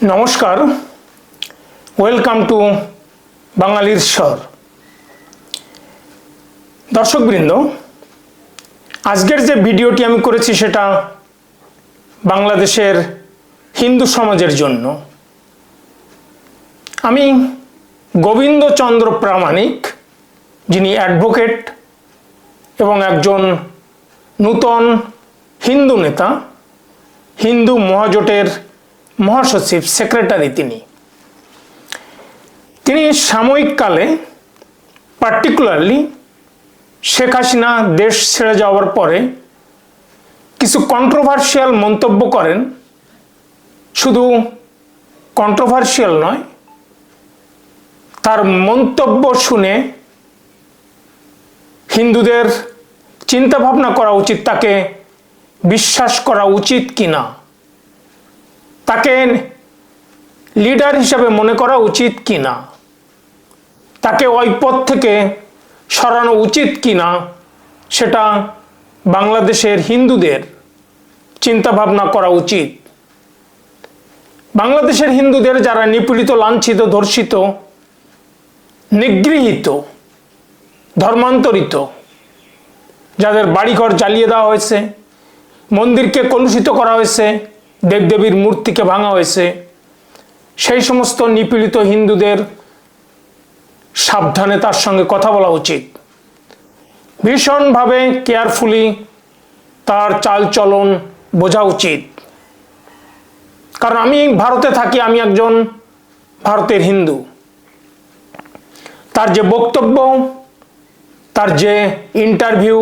नमस्कार welcome to बांगालिर स्वर दर्शकबृंद आजकेर जे भिडियोटी आमी करेছি सेटा बांग्लादेशेर हिंदू समाजेर जन्य आमी गोविंद चंद्र प्रामाणिक जिनि एडभोकेट एवं एकजन नूतन हिंदू नेता हिंदू महाजोटेर महासचिव सेक्रेटारि তিনি सामयिक काले पार्टिकुलारलि शेख हासिना देश छेड़े जाओयार परे किछु कन्ट्रोभार्शियल मंतब्य करें शुधु कन्ट्रोभार्शियल नय तार मंतब्य शुने हिंदूदेर चिंता भावना करा उचित ताके विश्वास करा उचित किना ताके लिडार हिसाबे मने करा उचित किना ताके ओई पद थेके सरानो उचित किना सेटा बांग्लादेशेर हिंदूदेर चिंता भावना करा उचित। बांग्लादेशेर हिंदूदेर जारा निपीड़ित लांछित धर्षित निगृहीत धर्मान्तरित जादेर बाड़ीघर जालिये देওয়া হয়েছে मंदिरके कलुषित करा হয়েছে देवदेवीर मूर्ति के भांगा হয়েছে সেই সমস্ত নিপীড়িত হিন্দুদের সাবধানে তার সঙ্গে কথা বলা উচিত ভীষণভাবে কেয়ারফুলি তার চালচলন বোঝা উচিত কারণ আমি ভারতে থাকি আমি একজন ভারতের হিন্দু তার যে বক্তব্য তার যে ইন্টারভিউ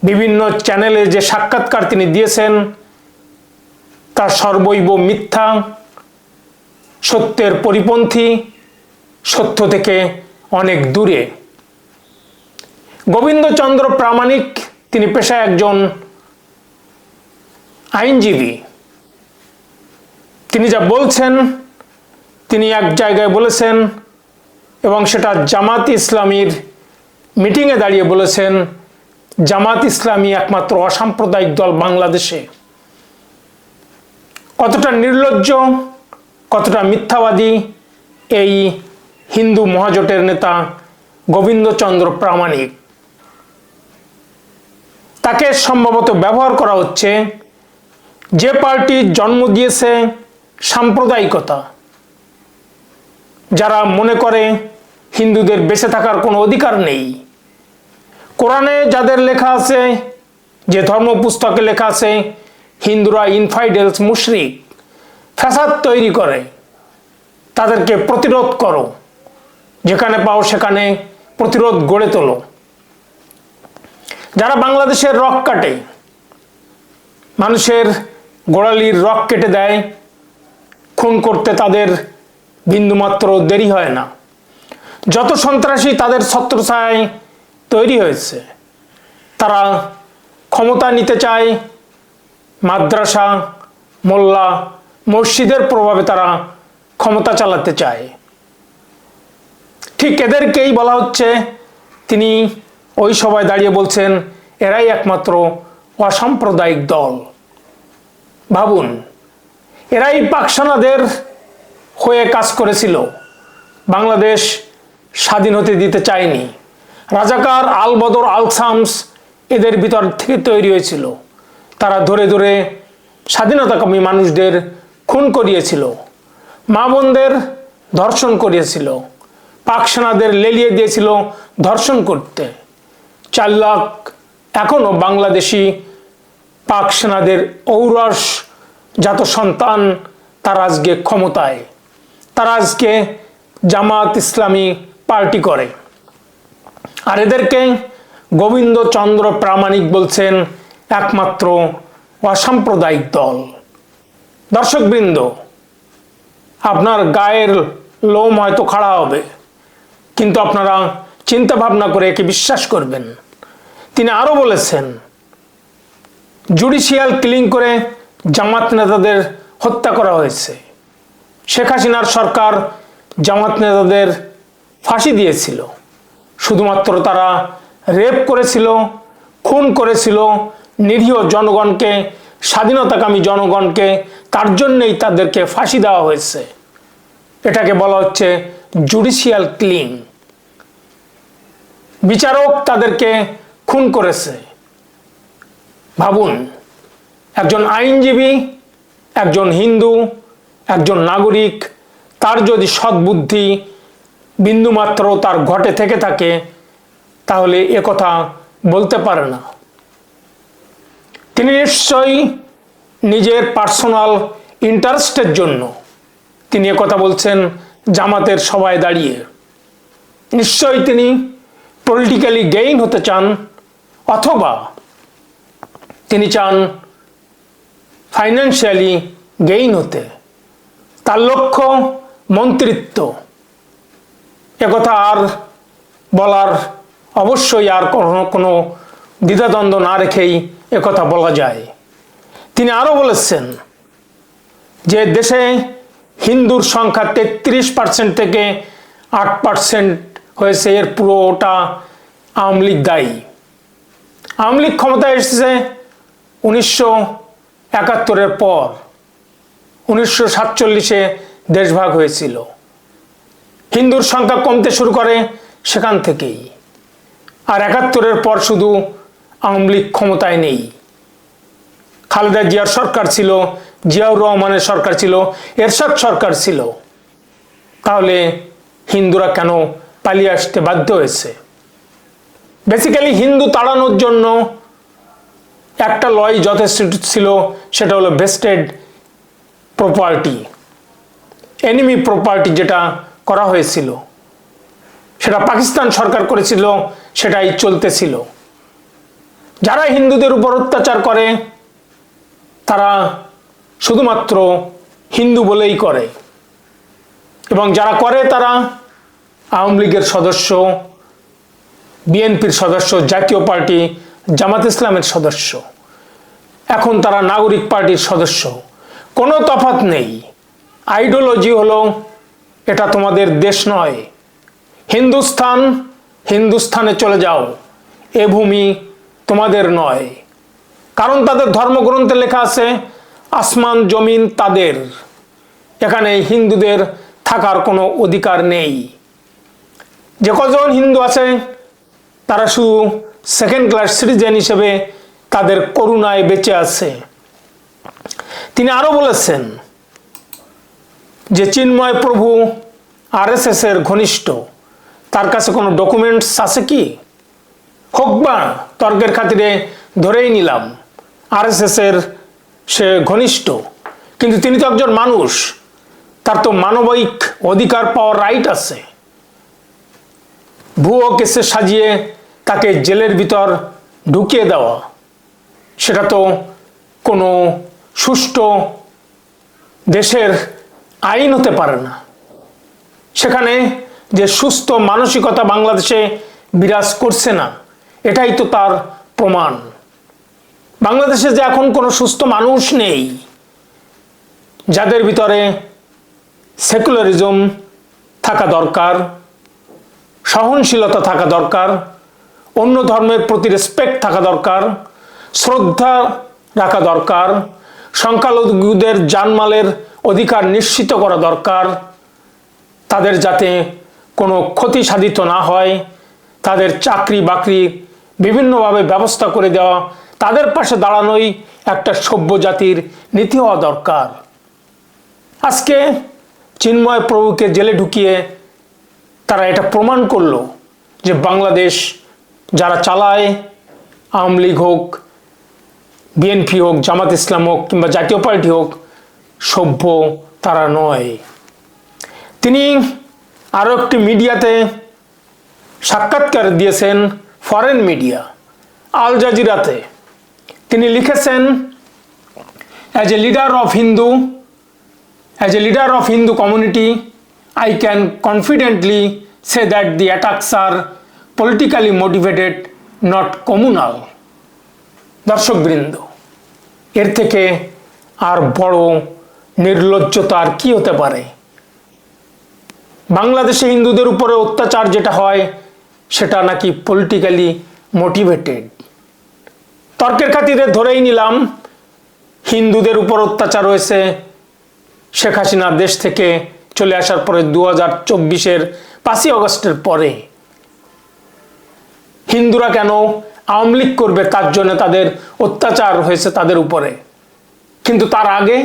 বিভিন্ন চ্যানেলে যে সাক্ষাৎকার তিনি দিয়েছেন তার সর্বৈব মিথ্যা সত্যের পরিপন্থী সত্য থেকে অনেক দূরে। গোবিন্দচন্দ্র প্রামাণিক তিনি পেশায় একজন আইনজীবী তিনি যা বলছেন তিনি এক জায়গায় বলেছেন এবং সেটা জামাত ইসলামীর মিটিংয়ে দাঁড়িয়ে বলেছেন জামাত ইসলামী একমাত্র অসাম্প্রদায়িক দল বাংলাদেশে। কতটা নির্লজ্জ কতটা মিথ্যাবাদী এই হিন্দু মহাজোটের নেতা গোবিন্দচন্দ্র প্রামাণিক তাকে সম্ভবত ব্যবহার করা হচ্ছে যে পার্টি জন্ম দিয়েছে সাম্প্রদায়িকতা যারা মনে করে হিন্দুদের বেঁচে থাকার কোনো অধিকার নেই কোরআনে যাদের লেখা আছে যে ধর্মপুস্তকে লেখা আছে হিন্দুরা ইনফাইডেলস মুশরিক ফ্যাসাদ তৈরি করে তাদেরকে প্রতিরোধ করো যেখানে পাও সেখানে প্রতিরোধ গড়ে তোলো যারা বাংলাদেশের রক কাটে মানুষের গোড়ালির রক কেটে দেয় খুন করতে তাদের বিন্দুমাত্র দেরি হয় না যত সন্ত্রাসী তাদের ছত্রছায়ায় তৈরি হয়েছে তারা ক্ষমতা নিতে চায় মাদ্রাসা মোল্লা মসজিদের প্রভাবে তারা ক্ষমতা চালাতে চায় ঠিক এদেরকেই বলা হচ্ছে তিনি ওই সভায় দাঁড়িয়ে বলছেন এরাই একমাত্র অসাম্প্রদায়িক দল। ভাবুন এরাই পাকসানাদের হয়ে কাজ করেছিল বাংলাদেশ স্বাধীন হতে দিতে চায়নি রাজাকার আল বদর আল শামস এদের ভিতর থেকে তৈরি হয়েছিল তারা ধরে ধরে স্বাধীনতাকামী মানুষদের খুন করিয়েছিল মা বোনদের ধর্ষণ করিয়েছিল পাক সেনাদের লেলিয়ে দিয়েছিল ধর্ষণ করতে 4 লাখ এখনো বাংলাদেশি পাক সেনাদের ঔরস জাত সন্তান তারা আজকে ক্ষমতায় তারা আজকে জামাত ইসলামী পার্টি করে আর এদেরকে গোবিন্দচন্দ্র প্রামাণিক বলছেন একমাত্র অসাম্প্রদায়িক দল। দর্শকবৃন্দ আপনার গায়ের লোম হয়তো খাড়া হবে কিন্তু আপনারা চিন্তা ভাবনা করে একে বিশ্বাস করবেন। তিনি আরো বলেছেন জুডিশিয়াল কিলিং করে জামাত নেতাদের হত্যা করা হয়েছে শেখ হাসিনার সরকার জামাত নেতাদের ফাঁসি দিয়েছিল শুধুমাত্র তারা রেপ করেছিল খুন করেছিল নিরীহ জনগণকে স্বাধীনতাকামী জনগণকে, তার জন্যই তাদেরকে ফাঁসি দেওয়া হয়েছে। এটাকে বলা হচ্ছে জুডিশিয়াল কিলিং। বিচারক তাদেরকে খুন করেছে। ভাবুন, একজন আইনজীবী, একজন হিন্দু, একজন নাগরিক, তার যদি সদ্বুদ্ধি বিন্দুমাত্র তার ঘটে থেকে থাকে, তাহলে একথা বলতে পারে না। তিনি নিশ্চয়ই নিজের পার্সোনাল ইন্টারেস্টের জন্য তিনি একথা বলছেন জামাতের সভায় দাঁড়িয়ে। নিশ্চয়ই তিনি পলিটিক্যালি গেইন হতে চান, অথবা তিনি চান ফাইন্যান্সিয়ালি গেইন হতে। তার লক্ষ্য মন্ত্রিত্ব। একথা আর বলার অবশ্যই আর কোনো দ্বিধাদ্বন্দ্ব না রেখেই একথা বলা যায়। তিনি আরও বলেছেন যে দেশে হিন্দুর সংখ্যা 33% থেকে 8% হয়েছে, এর পুরোটা আওয়ামী লীগ দায়ী। আওয়ামী লীগ ক্ষমতায় এসেছে 1971-এর পর। 1947-এ দেশভাগ হয়েছিল। হিন্দুর সংখ্যা কমতে শুরু করে সেখান থেকেই। আর 71-এর পর শুধু আওয়ামী লীগ ক্ষমতায় নেই। খালেদা জিয়ার সরকার ছিল, জিয়াউর রহমানের সরকার ছিল, এরশাদ সরকার ছিল। তাহলে হিন্দুরা কেন পালিয়ে আসতে বাধ্য হয়েছে? বেসিক্যালি হিন্দু তাড়ানোর জন্য একটা লয় যথেষ্ট ছিল, সেটা হলো ভেস্টেড প্রপার্টি, এনিমি প্রপার্টি। যেটা করা হয়েছিল সেটা পাকিস্তান সরকার করেছিল, সেটাই চলতেছিল। যারা হিন্দুদের উপর অত্যাচার করে তারা শুধুমাত্র হিন্দু বলেই করে, এবং যারা করে তারা আওয়ামী লীগের সদস্য, বিএনপির সদস্য, জাতীয় পার্টি, জামাত ইসলামের সদস্য, এখন তারা নাগরিক পার্টির সদস্য। কোনো তফাৎ নেই। আইডিওলজি হলো এটা তোমাদের দেশ নয়, হিন্দুস্তান, হিন্দুস্তানে চলে যাও, এ ভূমি তোমাদের নয়। কারণ তাদের ধর্মগ্রন্থে লেখা আছে আসমান জমিন তাদের, এখানে হিন্দুদের থাকার কোনো অধিকার নেই। যে কজন হিন্দু আছে তারা শুধু সেকেন্ড ক্লাস সিটিজেন হিসেবে তাদের করুণায় বেঁচে আছে। তিনি আরও বলেছেন যে চিন্ময় প্রভু আরএসএস এর ঘনিষ্ঠ। তার কাছে কোনো ডকুমেন্টস আছে কি? হোক বা তর্কের খাতিরে ধরেই নিলাম আরএসএস এর সে ঘনিষ্ঠ, কিন্তু তিনি তো একজন মানুষ, তার তো মানবিক অধিকার পাওয়ার রাইট আছে। ভুয়ো কেসে সাজিয়ে তাকে জেলের ভিতর ঢুকিয়ে দেওয়া, সেটা তো কোনো সুষ্ঠু দেশের আইন হতে পারে না। সেখানে যে সুস্থ মানসিকতা বাংলাদেশে বিরাজ করছে না, এটাই তো তার প্রমাণ। বাংলাদেশে যে এখন কোনো সুস্থ মানুষ নেই যাদের ভিতরে সেকুলারিজম থাকা দরকার, সহনশীলতা থাকা দরকার, অন্য ধর্মের প্রতি রেসপেক্ট থাকা দরকার, শ্রদ্ধা রাখা দরকার, সংখ্যালঘুদের জানমালের অধিকার নিশ্চিত করা দরকার, তাদের যাতে কোনো ক্ষতি সাধিত না হয়, তাদের চাকরি বাকরি বিভিন্নভাবে ব্যবস্থা করে দেওয়া, তাদের পাশে দাঁড়ানোই একটা সভ্য জাতির নীতি হওয়া দরকার। আজকে চিন্ময় প্রভুকে জেলে ঢুকিয়ে তারা এটা প্রমাণ করলো যে বাংলাদেশ যারা চালায়, আওয়ামী লীগ হোক, বিএনপি হোক, জামাত ইসলাম হোক কিংবা জাতীয় পার্টি হোক, সভ্য তারা নয়। তিনি আরও একটি মিডিয়াতে সাক্ষাৎকার দিয়েছেন, ফরেন মিডিয়া আল জাজিরাতে। তিনি লিখেছেন, as a leader of Hindu community, I can confidently say that the attacks are politically motivated, not communal. দর্শকবৃন্দ, এর থেকে আর বড় নির্লজ্জতা আর কি হতে পারে? বাংলাদেশে হিন্দুদের উপরে অত্যাচার যেটা হয় সেটা নাকি পলিটিক্যালি মোটিভেটেড। তর্কের খাতিরে ধরেই নিলাম হিন্দুদের উপর অত্যাচার হয়েছে শেখ হাসিনা দেশ থেকে চলে আসার পরে 2024-এর 5ই আগস্টের পরে। হিন্দুরা কেন আওয়ামী লীগ করবে, তার জন্য তাদের অত্যাচার হয়েছে তাদের উপরে। কিন্তু তার আগে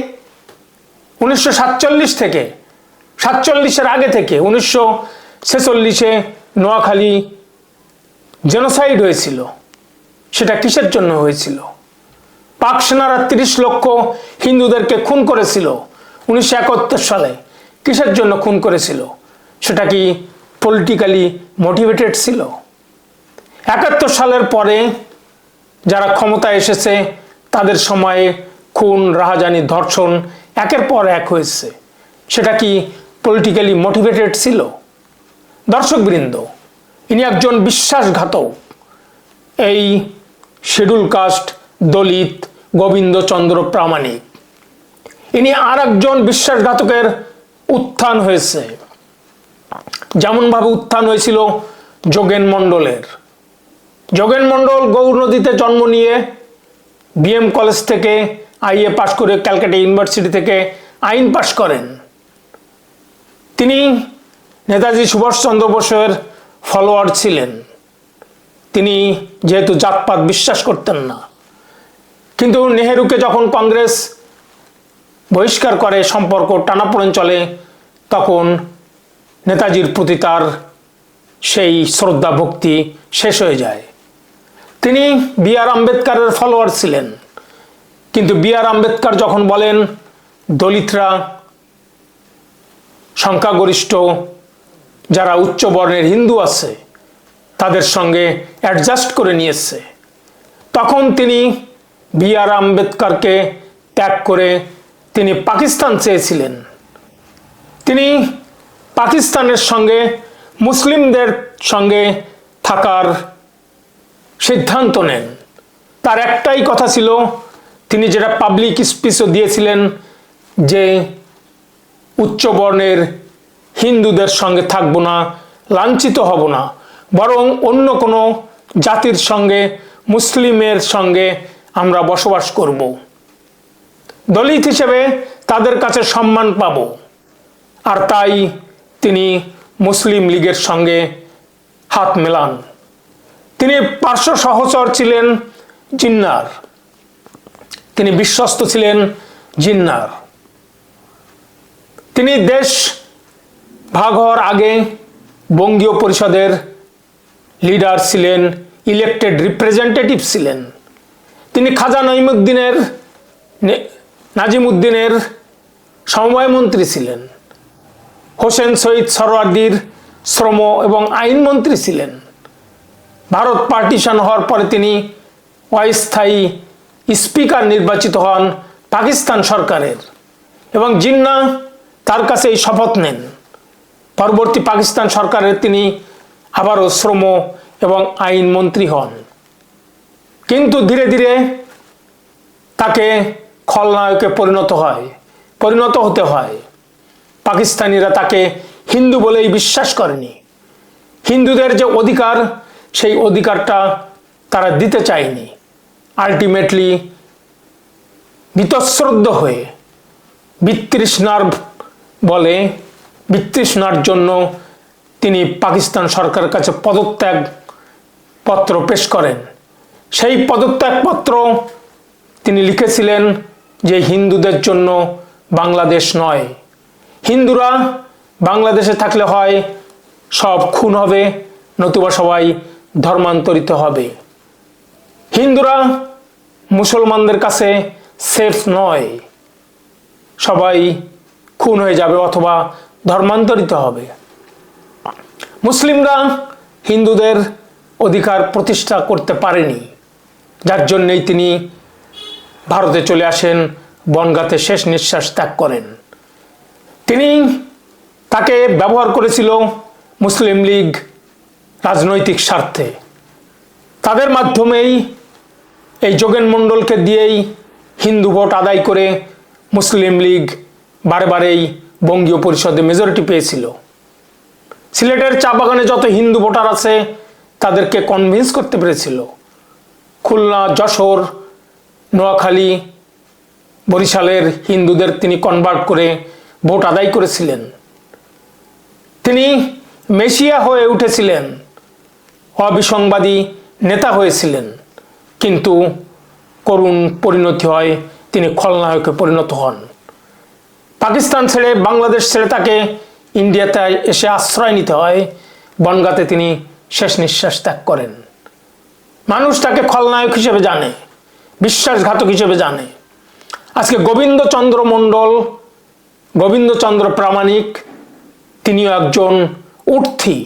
1947 থেকে, 47-এর আগে থেকে 1946-এ নোয়াখালী জেনোসাইড হয়েছিল। সেটা কিসের জন্য হয়েছিল? পাক সেনারা 30 লক্ষ হিন্দুদেরকে খুন করেছিল 1971 সালে। কিসের জন্য খুন করেছিল? সেটা কি পলিটিক্যালি মোটিভেটেড ছিল? 71 সালের পরে যারা ক্ষমতায় এসেছে তাদের সময়ে খুন, রাহাজানি, ধর্ষণ একের পর এক হয়েছে। সেটা কি পলিটিক্যালি মোটিভেটেড ছিল? দর্শকবৃন্দ, ইনি একজন বিশ্বাসঘাতক। এই শিডিউল কাস্ট দলিত গোবিন্দচন্দ্র প্রামাণিক, ইনি আর একজন বিশ্বাসঘাতকের উত্থান হয়েছে। যেমনভাবে উত্থান হয়েছিল যোগেন মণ্ডলের। যোগেন মণ্ডল গৌর নদীতে জন্ম নিয়ে বিএম কলেজ থেকে আইএ পাশ করে ক্যালকাটা ইউনিভার্সিটি থেকে আইন পাশ করেন। তিনি নেতাজি সুভাষচন্দ্র বোসের ফলোয়ার ছিলেন। তিনি যেহেতু জাতপাত বিশ্বাস করতেন না, কিন্তু নেহেরুকে যখন কংগ্রেস বহিষ্কার করে, সম্পর্ক টানাপোড়েন চলে, তখন নেতাজির প্রতি তার সেই শ্রদ্ধা ভক্তি শেষ হয়ে যায়। তিনি বি.আর. আম্বেদকরের ফলোয়ার ছিলেন, কিন্তু বি.আর. আম্বেদকর যখন বলেন দলিতরা সংখ্যাগরিষ্ঠ যারা উচ্চ বর্ণের হিন্দু আছে তাদের সঙ্গে অ্যাডজাস্ট করে নিয়েছে, তখন তিনি বি.আর. আম্বেদকরকে ত্যাগ করে তিনি পাকিস্তান চেয়েছিলেন। তিনি পাকিস্তানের সঙ্গে মুসলিমদের সঙ্গে থাকার সিদ্ধান্ত নেন। তার একটাই কথা ছিল, তিনি যেটা পাবলিক স্পিচও দিয়েছিলেন, যে উচ্চ বর্ণের হিন্দুদের সঙ্গে থাকবো না, লাঞ্ছিত হব না, বরং অন্য কোনো জাতির সঙ্গে, মুসলিমের সঙ্গে আমরা বসবাস করব, দলিত হিসেবে তাদের কাছে সম্মান পাব। আর তাই তিনি মুসলিম লীগের সঙ্গে হাত মেলান। তিনি পার্শ্ব সহচর ছিলেন জিন্নার, তিনি বিশ্বস্ত ছিলেন জিন্নার। তিনি দেশ ভাগ হওয়ার আগে বঙ্গীয় পরিষদের লিডার ছিলেন, ইলেক্টেড রিপ্রেজেন্টেটিভ ছিলেন। তিনি খাজা নাজিমুদ্দিনের সমবায় মন্ত্রী ছিলেন। হোসেন শহীদ সোহরাওয়ার্দীর শ্রম এবং আইন মন্ত্রী ছিলেন। ভারত পার্টিশন হওয়ার পরে তিনি অস্থায়ী স্পিকার নির্বাচিত হন পাকিস্তান সরকারের, এবং জিন্না তার কাছে এই শপথ নেন। পরবর্তী পাকিস্তান সরকারের তিনি আবারও শ্রম এবং আইন মন্ত্রী হন। কিন্তু ধীরে ধীরে তাকে খলনায়কে পরিণত হতে হয়। পাকিস্তানিরা তাকে হিন্দু বলেই বিশ্বাস করেনি। হিন্দুদের যে অধিকার, সেই অধিকারটা তারা দিতে চায়নি। আলটিমেটলি বীতশ্রদ্ধ হয়ে বিতৃষ্ণার জন্য তিনি পাকিস্তান সরকারের কাছে পদত্যাগ পত্র পেশ করেন। সেই পদত্যাগ পত্র তিনি লিখেছিলেন যে হিন্দুদের জন্য বাংলাদেশ নয়, হিন্দুরা বাংলাদেশে থাকলে হয় সব খুন হবে, নতুবা সবাই ধর্মান্তরিত হবে। হিন্দুরা মুসলমানদের কাছে সেফ নয়, সবাই খুন হয়ে যাবে অথবা ধর্মান্তরিত হবে। মুসলিমরা হিন্দুদের অধিকার প্রতিষ্ঠা করতে পারেনি, যার জন্যই তিনি ভারতে চলে আসেন, বনগাঁতে শেষ নিঃশ্বাস ত্যাগ করেন। তাকে ব্যবহার করেছিল মুসলিম লীগ রাজনৈতিক স্বার্থে। তাদের মাধ্যমেই এই যোগেন মণ্ডলকে দিয়েই হিন্দু ভোট আদায় করে মুসলিম লীগ বারেবারেই বঙ্গীয় পরিষদে মেজরিটি পেয়েছিল। সিলেটের চা বাগানে যত হিন্দু ভোটার আছে তাদেরকে কনভিন্স করতে পেরেছিল। খুলনা, যশোর, নোয়াখালী বরিশালের হিন্দুদের তিনি কনভার্ট করে ভোট আদায় করেছিলেন। তিনি মেসিয়া হয়ে উঠেছিলেন, অবিসংবাদী নেতা হয়েছিলেন, কিন্তু করুণ পরিণতি হয়, তিনি খলনায়কে পরিণত হন। পাকিস্তান ছেড়ে বাংলাদেশ ছেড়ে তাকে ইন্ডিয়াতে এসে আশ্রয় নিতে হয়। বনগাঁতে তিনি শেষ নিঃশ্বাস ত্যাগ করেন। মানুষ তাকে খলনায়ক হিসেবে জানে, বিশ্বাসঘাতক হিসেবে জানে। আজকে গোবিন্দচন্দ্র মণ্ডল, গোবিন্দচন্দ্র প্রামাণিক, তিনিও একজন উঠতি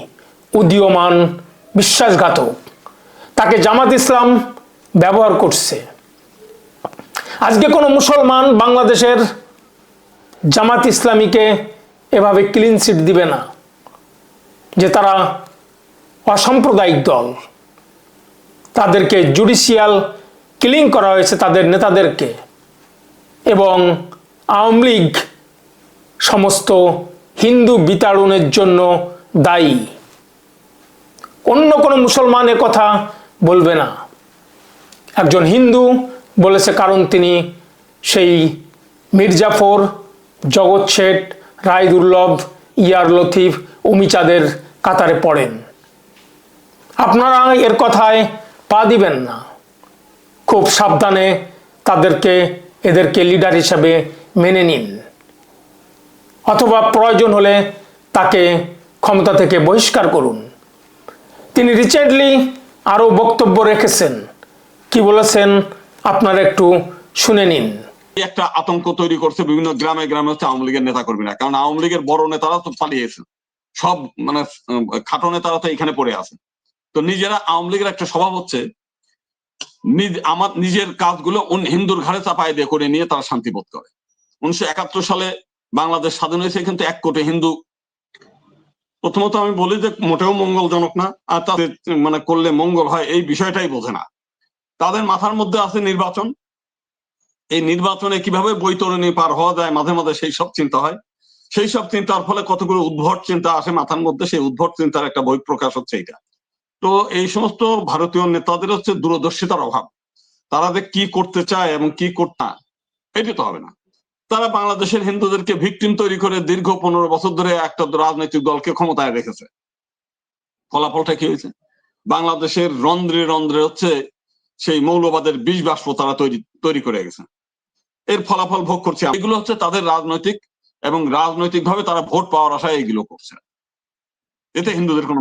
উদীয়মান বিশ্বাসঘাতক। তাকে জামাত ইসলাম ব্যবহার করছে। আজকে কোনো মুসলমান বাংলাদেশের জামাত ইসলামীকে এভাবে ক্লিন চিট দিবে না যে তারা অসাম্প্রদায়িক দল। তাদেরকে জুডিশিয়াল কিলিং করা হয়েছে, তাদের নেতাদেরকে, এবং আওয়ামী লীগ সমস্ত হিন্দু বিতাড়নের জন্য দায়ী। অন্য কোনো মুসলমান এ কথা বলবে না। একজন হিন্দু বলেছে, কারণ তিনি সেই মির্জাফর, জগৎ শেঠ, রায় দুর্লভ, ইয়ার লতিফ, উমিচাঁদের কাতারে পড়েন। আপনারা এর কথায় পা দিবেন না। খুব সাবধানে এদেরকে লিডার হিসাবে মেনে নিন, অথবা প্রয়োজন হলে তাকে ক্ষমতা থেকে বহিষ্কার করুন। তিনি রিসেন্টলি আরও বক্তব্য রেখেছেন। কি বলেছেন আপনারা একটু শুনে নিন। একটা আতঙ্ক তৈরি করছে বিভিন্ন গ্রামে গ্রামে হচ্ছে আওয়ামী লীগের নেতা কর্মীরা, কারণ আওয়ামী লীগের বড় নেতারা তো পালিয়েছে, সব মানে খাটো নেতারা তো এখানে পড়ে আছে। তো নিজেরা আওয়ামী লীগের একটা স্বভাব হচ্ছে আমার নিজের কাজগুলো হিন্দুর ঘাড়ে চাপায় দিয়ে করে নিয়ে তারা শান্তি বোধ করে। 1971 সালে বাংলাদেশ স্বাধীন হয়েছে, কিন্তু 1 কোটি হিন্দু। প্রথমত আমি বলি যে মোটেও মঙ্গলজনক না, আর তাদের মানে করলে মঙ্গল হয় এই বিষয়টাই বোঝে না। তাদের মাথার মধ্যে আছে নির্বাচন, এই নির্বাচনে কিভাবে বৈতরণী পার হওয়া যায় মাঝে মাঝে সেই সব চিন্তা হয়। সেই সব চিন্তার ফলে কতগুলো উদ্ভট চিন্তা আসে মাথার মধ্যে, সেই উদ্ভট চিন্তার একটা বহিঃপ্রকাশ হচ্ছে এটা। তো এই সমস্ত ভারতীয় নেতাদের হচ্ছে দূরদর্শিতার অভাব। তারা যে কি করতে চায় এবং কি করতে না, এটি তো হবে না। তারা বাংলাদেশের হিন্দুদেরকে ভিকটিম তৈরি করে দীর্ঘ 15 বছর ধরে একটা রাজনৈতিক দলকে ক্ষমতায় রেখেছে। ফলাফলটা কি হয়েছে? বাংলাদেশের রন্ধ্রে রন্ধ্রে হচ্ছে সেই মৌলবাদের বিষ বাষ্প তারা তৈরি করে গেছে। এর ফলাফল ভোগ করছে। এগুলো হচ্ছে তাদের রাজনৈতিক এবং রাজনৈতিক ভাবে তারা ভোট পাওয়ার আশায় এগুলো করছে। এতে হিন্দুদের কোনো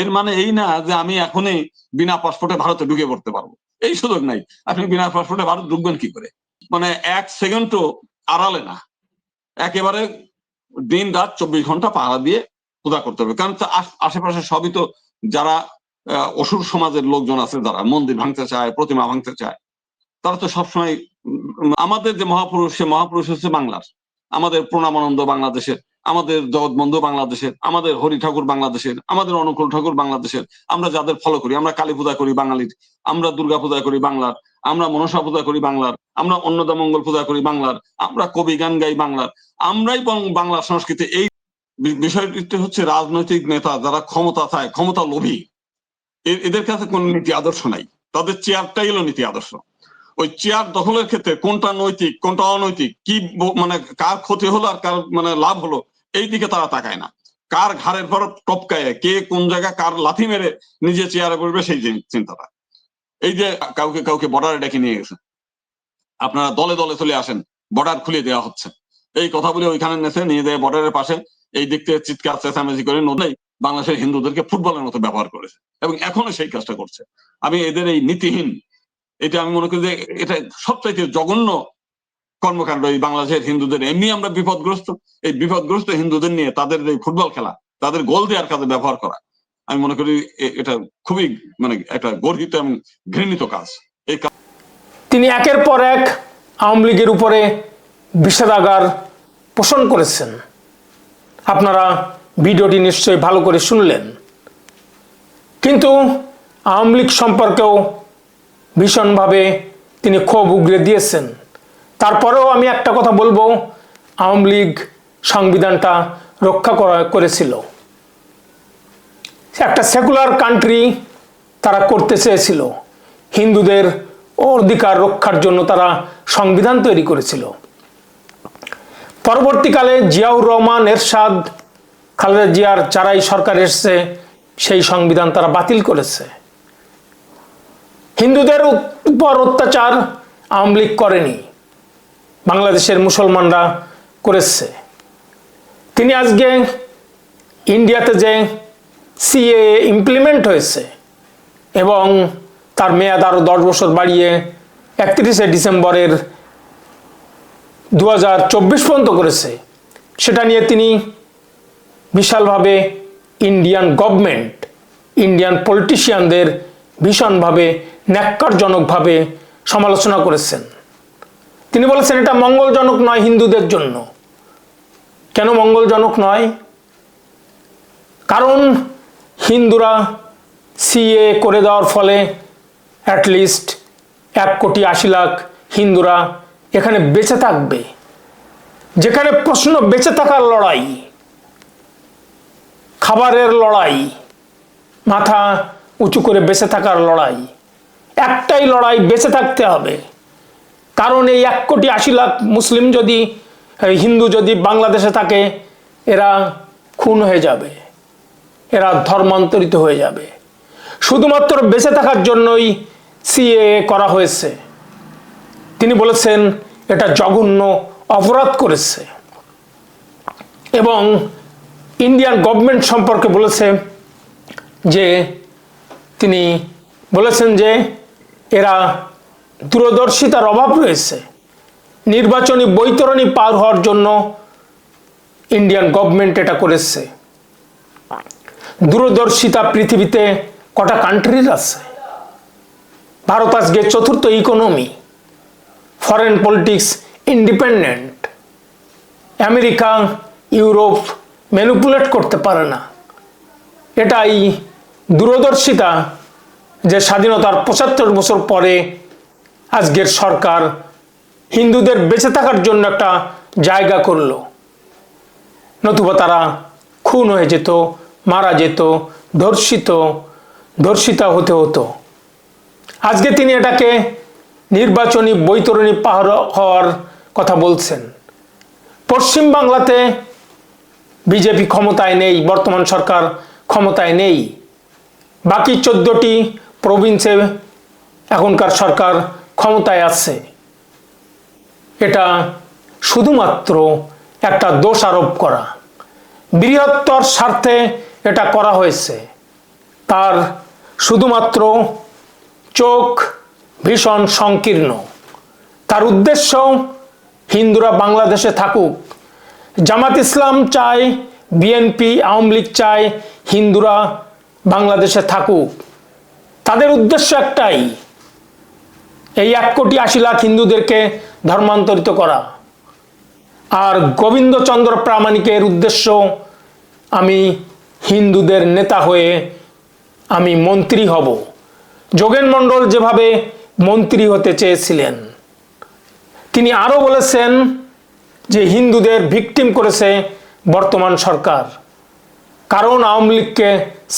এর মানে এই না যে আমি এখনই বিনা পাসপোর্টে ভারতে ঢুকে পড়তে পারবো, এই সুযোগ নাই। আপনি বিনা পাসপোর্টে ভারত ঢুকবেন কি করে? মানে 1 সেকেন্ডও আড়ালে না, একেবারে দিন রাত 24 ঘন্টা পাহারা দিয়ে পূজা করতে হবে। কারণ আশেপাশে সবই তো যারা অসুর সমাজের লোকজন আছে, যারা মন্দির ভাঙতে চায়, প্রতিমা ভাঙতে চায়, তারা তো সবসময় আমাদের যে মহাপুরুষ, সে মহাপুরুষ হচ্ছে বাংলার, আমাদের প্রণামানন্দ বাংলাদেশের, আমাদের জগৎবন্ধু বাংলাদেশের, আমাদের হরি ঠাকুর বাংলাদেশের, আমাদের অনুকূল ঠাকুর বাংলাদেশের। আমরা যাদের ফলো করি, আমরা কালী পূজা করি বাঙালির, আমরা দুর্গা পূজা করি বাংলার, আমরা মনসা পূজা করি বাংলার, আমরা অন্নদামঙ্গল পূজা করি বাংলার, আমরা কবি গান গাই বাংলার, আমরাই বাংলা সংস্কৃতি। এই বিষয়টি হচ্ছে রাজনৈতিক নেতা যারা ক্ষমতা চায়, ক্ষমতা লোভী, এদের কাছে কোন নীতি আদর্শ নাই। তাদের চেয়ারটাই হলো নীতি আদর্শ। ওই চেয়ার দখলের ক্ষেত্রে কোনটা নৈতিক কোনটা অনৈতিক, কি মানে কার ক্ষতি হলো আর কার মানে লাভ হলো, এই দিকে তারা তাকায় না। কার ঘাড়ের পর টপকায় কে কোন জায়গায় কার লাথি মেরে নিজে চেয়ারে বসবে, সেই চিন্তাটা। এই যে কাউকে কাউকে বর্ডারে ডেকে নিয়ে গেছে, আপনারা দলে দলে চলে আসেন, বর্ডার খুলে দেওয়া হচ্ছে, এই কথা বলে ওইখানে নেছে নিয়ে যায় বর্ডারের পাশে, এই দিক থেকে চিৎকার চেঁচামেচি করে নদী বাংলাদেশের হিন্দুদেরকে ফুটবলের মতো ব্যবহার করেছে এবং এখনো সেই কাজটা করছে। আমি এদের এই নীতিহীন, এটা আমি মনে করি যে এটা সবচাইতে জঘন্য কর্মকাণ্ড এই বাংলাদেশের হিন্দুদের। এমনি আমরা বিপদগ্রস্ত, এই বিপদগ্রস্ত হিন্দুদের নিয়ে তাদের এই ফুটবল খেলা, তাদের গোল দেওয়ার কাজে ব্যবহার করা, আমি মনে করি এটা খুবই মানে একটা গর্হিত এবং ঘৃণিত কাজ। এই তিনি একের পর এক আওয়ামী লীগের উপরে বিষেধাগার পোষণ করেছেন। আপনারা ভিডিওটি নিশ্চয়ই ভালো করে শুনলেন, কিন্তু আওয়ামী লীগ সম্পর্কেও ভীষণভাবে তিনি ক্ষোভ উগরে দিয়েছেন। তারপরেও আমি একটা কথা বলবো, আওয়ামী লীগ সংবিধানটা রক্ষা করেছিল। একটা সেকুলার কান্ট্রি তারা করতে চেয়েছিল, হিন্দুদের অধিকার রক্ষার জন্য তারা সংবিধান তৈরি করেছিল। পরবর্তীকালে জিয়াউর রহমান, এরশাদ, খালেদা জিয়ার যারাই সরকার এসছে সেই সংবিধান তারা বাতিল করেছে। হিন্দুদের উপর অত্যাচার আওয়ামী লীগ করেনি, বাংলাদেশের মুসলমানরা করেছে। তিনি আজকে ইন্ডিয়াতে যে সিএ ইমপ্লিমেন্ট হয়েছে এবং তার মেয়াদ আরও 10 বছর বাড়িয়ে 31শে ডিসেম্বরের 2024 পর্যন্ত করেছে, সেটা নিয়ে তিনি বিশালভাবে ইন্ডিয়ান গভর্নমেন্ট, ইন্ডিয়ান পলিটিশিয়ানদের ভীষণভাবে ন্যাক্কারজনকভাবে সমালোচনা করেছেন। তিনি বলেছেন এটা মঙ্গলজনক নয় হিন্দুদের জন্য। কেন মঙ্গলজনক নয়? কারণ হিন্দুরা সিএ করে দেওয়ার ফলে অ্যাটলিস্ট 1,80,00,000 হিন্দুরা এখানে বেঁচে থাকবে। যেখানে প্রশ্ন বেঁচে থাকার লড়াই, খাবারের লড়াই, মাথা উঁচু করে বেঁচে থাকার লড়াই, একটাই লড়াই, বেঁচে থাকতে হবে। কারণ এই 1,80,00,000 মুসলিম যদি, হিন্দু যদি বাংলাদেশে থাকে, এরা খুন হয়ে যাবে, এরা ধর্মান্তরিত হয়ে যাবে। শুধুমাত্র বেঁচে থাকার জন্যই সিএ করা হয়েছে। তিনি বলেছেন এটা জঘন্য অপরাধ করেছে এবং ইন্ডিয়ান গভর্নমেন্ট সম্পর্কে বলেছে যে, তিনি বলেছেন যে এরা দূরদর্শিতার অভাব রয়েছে। নির্বাচনী বৈতরণী পার হওয়ার জন্য ইন্ডিয়ান গভর্নমেন্ট এটা করেছে। দূরদর্শিতা পৃথিবীতে কটা কান্ট্রির আছে? ভারত আজকে 4th economy, foreign politics independent. America, Europe manipulate করতে পারে না। এটাই দূরদর্শিতা যে স্বাধীনতার 75 বছর পরে আজকের সরকার হিন্দুদের বেঁচে থাকার জন্য একটা জায়গা করল। নতুবা তারা খুন হয়ে যেত, মারা যেত, ধর্ষিতা হতে হতো। আজকে তিনি এটাকে নির্বাচনী বৈতরণী পার হওয়ার কথা বলছেন। পশ্চিম বাংলাতে বিজেপি ক্ষমতায় নেই, বর্তমান সরকার ক্ষমতায় নেই। বাকি 14টি প্রভিন্সে এখনকার সরকার ক্ষমতায় আছে। এটা শুধুমাত্র একটা দোষ আরোপ করা, বৃহত্তর স্বার্থে এটা করা হয়েছে। তার শুধুমাত্র চোখ ভীষণ সংকীর্ণ। তার উদ্দেশ্য হিন্দুরা বাংলাদেশে থাকুক। জামাত ইসলাম চায়, বিএনপি, আওয়ামী লীগ চায় হিন্দুরা বাংলাদেশে থাকুক। তাদের উদ্দেশ্য একটাই, এই 1,80,00,000 হিন্দুদেরকে ধর্মান্তরিত করা। আর গোবিন্দচন্দ্র প্রামাণিকের উদ্দেশ্য, আমি হিন্দুদের নেতা হয়ে আমি মন্ত্রী হব। যোগেন মণ্ডল যেভাবে মন্ত্রী হতে চেয়েছিলেন, তিনি আরও বলেছেন যে হিন্দুদের ভিকটিম করেছে বর্তমান সরকার, কারণ আওয়ামী লীগকে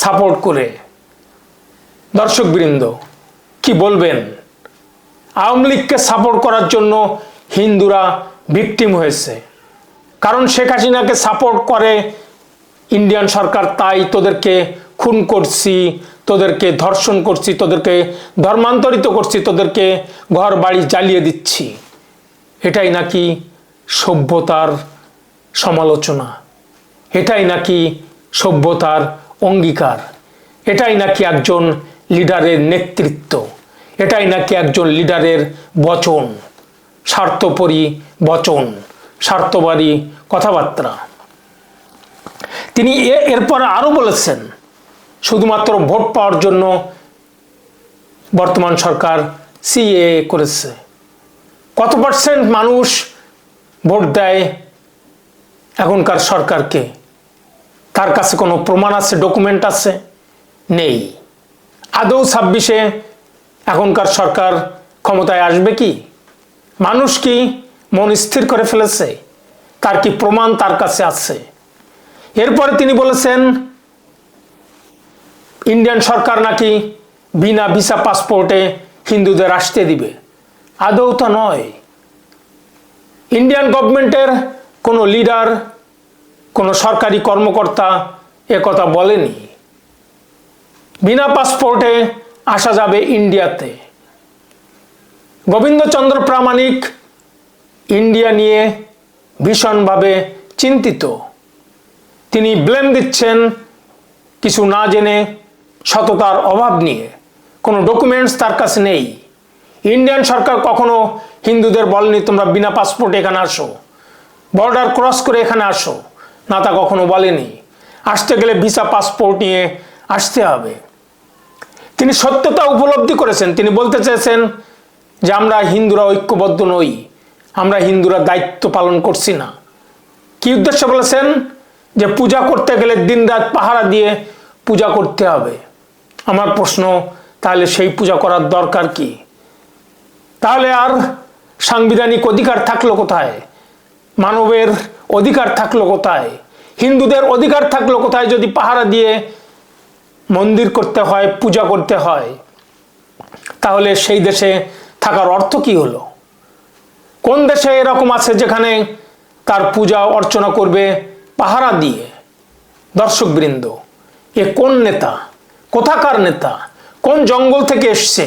সাপোর্ট করে। দর্শকবৃন্দ কি বলবেন? আওয়ামী লীগকে সাপোর্ট করার জন্য হিন্দুরা ভিকটিম হয়েছে, কারণ শেখ হাসিনাকে সাপোর্ট করে ইন্ডিয়ান সরকার, তাই তোদেরকে খুন করছি, তোদেরকে ধর্ষণ করছি, তোদেরকে ধর্মান্তরিত করছি, তোদেরকে ঘর বাড়ি জ্বালিয়ে দিচ্ছি। এটাই নাকি সভ্যতার সমালোচনা? এটাই নাকি সভ্যতার অঙ্গীকার? এটাই নাকি একজন লিডারের নেতৃত্ব? এটাই নাকি একজন লিডারের বচন? স্বার্থপরী বচন, স্বার্থবাদী কথাবার্তা। তিনি এরপর আরো বলেছেন, শুধুমাত্র ভোট পাওয়ার জন্য বর্তমান সরকার সিএ করেছে। কত পার্সেন্ট মানুষ ভোট দেয় এখনকার সরকারকে? তার কাছে কোনো প্রমাণ আছে, ডকুমেন্ট আছে? নেই। আদৌ 26-এ এখনকার সরকার ক্ষমতায় আসবে কি? মানুষ কি মন স্থির করে ফেলেছে? তার কি প্রমাণ তার কাছে আছে? এরপরে তিনি বলেছেন ইন্ডিয়ান সরকার নাকি বিনা ভিসা পাসপোর্টে হিন্দুদের আসতে দিবে? আদৌ তা নয়। ইন্ডিয়ান গভর্নমেন্টের কোনো লিডার, কোনো সরকারি কর্মকর্তা কথা বলেনি বিনা পাসপোর্টে আসা যাবে ইন্ডিয়াতে। গোবিন্দচন্দ্র প্রামাণিক ইন্ডিয়া নিয়ে ভীষণভাবে চিন্তিত। তিনি ব্লেম দিচ্ছেন কিছু না জেনে, সততার অভাব নিয়ে। কোনো ডকুমেন্টস তার কাছে নেই। ইন্ডিয়ান সরকার কখনো হিন্দুদের বলেনি তোমরা বিনা পাসপোর্টে এখানে আসো, বর্ডার ক্রস করে এখানে আসো, না তা কখনো বলেনি। আসতে গেলে ভিসা পাসপোর্ট নিয়ে আসতে হবে। তিনি সত্যতা উপলব্ধি করেছেন। তিনি বলতে চেয়েছেন যে আমরা হিন্দুরা ঐক্যবদ্ধ নই, আমরা হিন্দুরা দায়িত্ব পালন করছি না। কি উদ্দেশ্যে বলেছেন? যে পূজা করতে গেলে দিনরাত পাহারা দিয়ে পূজা করতে হবে। আমার প্রশ্ন, তাহলে সেই পূজা করার দরকার কি? তাহলে আর সাংবিধানিক অধিকার থাকলো কোথায়? মানবের অধিকার থাকলো কোথায়? হিন্দুদের অধিকার থাকলো কোথায় যদি পাহারা দিয়ে মন্দির করতে হয়, পূজা করতে হয়? তাহলে সেই দেশে থাকার অর্থ কি হলো? কোন দেশে এরকম আছে যেখানে তার পূজা অর্চনা করবে পাহারা দিয়ে? দর্শকবৃন্দ, এ কোন নেতা? কোথাকার নেতা? কোন জঙ্গল থেকে এসছে?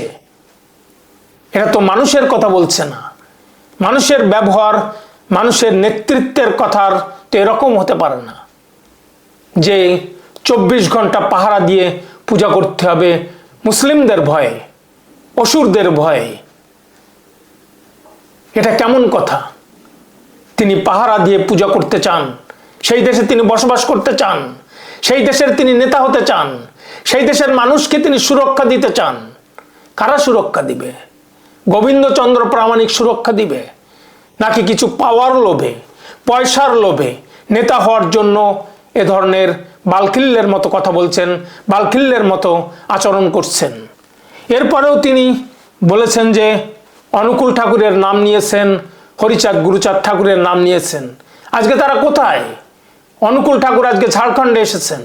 এরা তো মানুষের কথা বলছে না। মানুষের ব্যবহার, মানুষের নেতৃত্বের কথার তো এরকম হতে পারে না যে 24 ঘন্টা পাহারা দিয়ে পূজা করতে হবে মুসলিমদের ভয়ে, অসুরদের ভয়ে। এটা কেমন কথা? তিনি পাহারা দিয়ে পূজা করতে চান, সেই দেশে তিনি বসবাস করতে চান, সেই দেশের তিনি নেতা হতে চান, সেই দেশের মানুষকে তিনি সুরক্ষা দিতে চান। কারা সুরক্ষা দিবে? গোবিন্দচন্দ্র প্রামাণিক সুরক্ষা দিবে? নাকি কিছু পাওয়ার লোভে, পয়সার লোভে নেতা হওয়ার জন্য এ ধরনের বালখিল্যের মতো কথা বলছেন, বালখিল্যের মতো আচরণ করছেন? এরপরেও তিনি বলেছেন যে অনুকূল ঠাকুরের নাম নিয়েছেন, হরিচাঁদ গুরুচাঁদ ঠাকুরের নাম নিয়েছেন। আজকে তারা কোথায়? অনুকূল ঠাকুর আজকে ঝাড়খণ্ডে এসেছেন,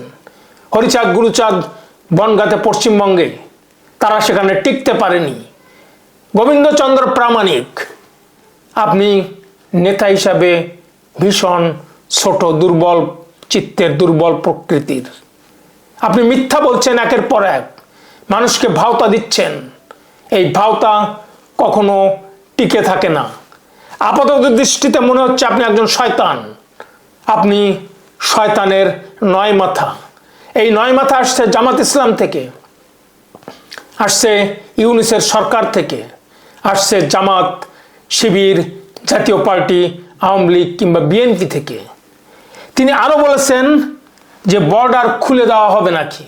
হরিচাঁদ গুরুচাঁদ বনগাঁতে পশ্চিমবঙ্গে। তারা সেখানে টিকতে পারেনি। গোবিন্দচন্দ্র প্রামাণিক, আপনি নেতা হিসাবে ভীষণ ছোট, দুর্বল চিত্তের, দুর্বল প্রকৃতির। আপনি মিথ্যা বলছেন একের পর এক, মানুষকে ভাওতা দিচ্ছেন। এই ভাওতা কখনো টিকে থাকে না। আপাতত দৃষ্টিতে মনে হচ্ছে আপনি একজন শয়তান। আপনি শয়তানের 9 মাথা। এই 9 মাথা আসছে জামাত ইসলাম থেকে, আসছে ইউনিসের সরকার থেকে, আসছে জামাত, শিবির, জাতীয় পার্টি, আওয়ামী লীগ কিংবা বিএনপি থেকে। তিনি আরো বলেছেন যে বর্ডার খুলে দেওয়া হবে নাকি।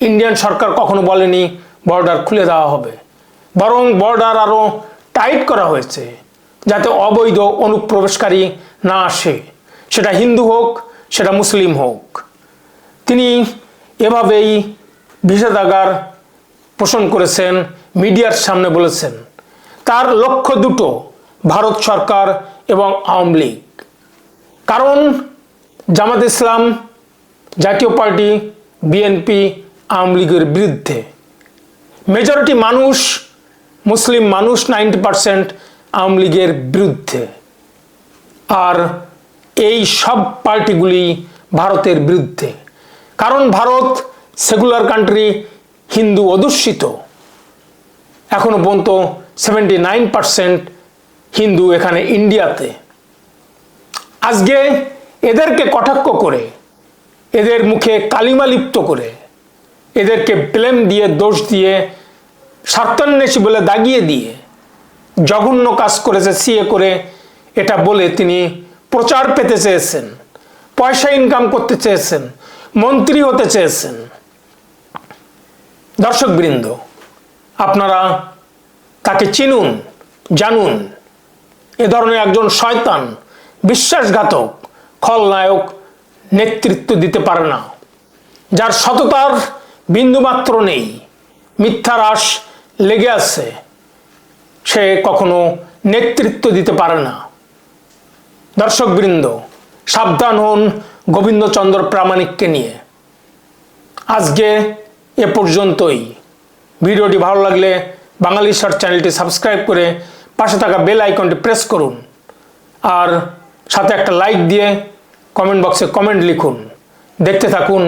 ইন্ডিয়ান সরকার কখনো বলেনি বর্ডার খুলে দেওয়া হবে, বরং বর্ডার আরো টাইট করা হয়েছে যাতে অবৈধ অনুপ্রবেশকারী না আসে, সেটা হিন্দু হোক, সেটা মুসলিম হোক। তিনি এভাবেই নিষেধাজ্ঞার পোষণ করেছেন, মিডিয়ার সামনে বলেছেন। তার লক্ষ্য দুটো, ভারত সরকার এবং আওয়ামী লীগ। কারণ জামাত ইসলাম, জাতীয় পার্টি, বিএনপি, আওয়ামী লীগের বিরুদ্ধে। মেজরিটি মানুষ, মুসলিম মানুষ 90% আওয়ামী লীগের বিরুদ্ধে। আর এই সব পার্টিগুলি ভারতের বিরুদ্ধে। কারণ ভারত সেকুলার কান্ট্রি, হিন্দু অধ্যুষিত। এখনো পর্যন্ত 79% হিন্দু এখানে ইন্ডিয়াতে। আজকে এদেরকে কটাক্ষ করে, এদের মুখে কালিমা লিপ্ত করে, এদেরকে ব্লেম দিয়ে, দোষ দিয়ে, স্বার্থান্বেষী বলে দাগিয়ে দিয়ে জঘন্য কাজ করেছে সিএ করে, এটা বলে তিনি প্রচার পেতে চেয়েছেন, পয়সা ইনকাম করতে চেয়েছেন, মন্ত্রী হতে চেয়েছেন। দর্শকবৃন্দ, আপনারা তাকে চিনুন, জানুন। এ ধরনের একজন শয়তান, বিশ্বাসঘাতক, খলনায়ক নেতৃত্ব দিতে পারে না। যার সততার বিন্দুমাত্র নেই, মিথ্যার আশ লেগে আছে, সে কখনো নেতৃত্ব দিতে পারে না। দর্শকবৃন্দ, সাবধান হন গোবিন্দচন্দ্র প্রামাণিককে নিয়ে। আজকে এ পর্যন্তই। ভিডিওটি ভালো লাগলে বাঙালি স্বর চ্যানেলটি সাবস্ক্রাইব করে পাশে থাকা বেল আইকনটি প্রেস করুন আর সাথে একটা লাইক দিয়ে কমেন্ট বক্সে কমেন্ট লিখুন। দেখতে থাকুন,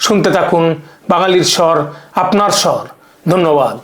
শুনতে থাকুন বাঙালির স্বর, আপনার স্বর। ধন্যবাদ।